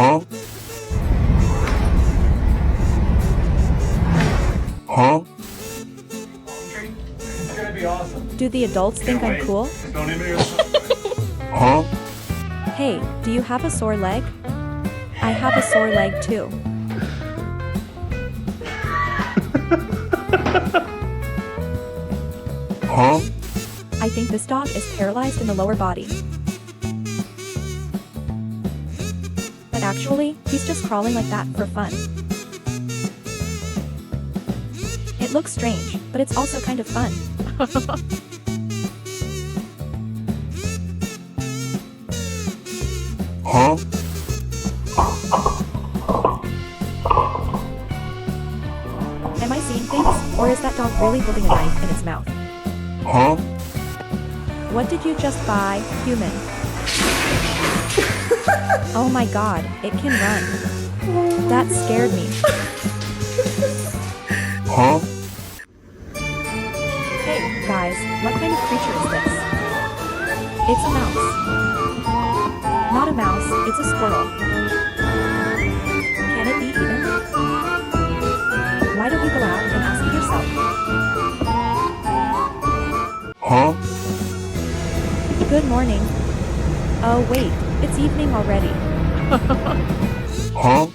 Huh? Huh? It's gonna be awesome. Do the adults think I'm cool? Don't even go. Huh? Hey, do you have a sore leg? I have a sore leg too. Huh? I think this dog is paralyzed in the lower body. But actually, he's just crawling like that for fun. It looks strange, but it's also kind of fun. Huh? Am I seeing things, or is that dog really holding a knife in its mouth? Huh? What did you just buy, human? Oh my god, it can run. That scared me. Huh? Hey, guys, what kind of creature is this? It's a mouse. Not a mouse, it's a squirrel. Can it be even? Why don't you go out and ask it yourself? Huh? Good morning. Oh wait, it's evening already. Huh?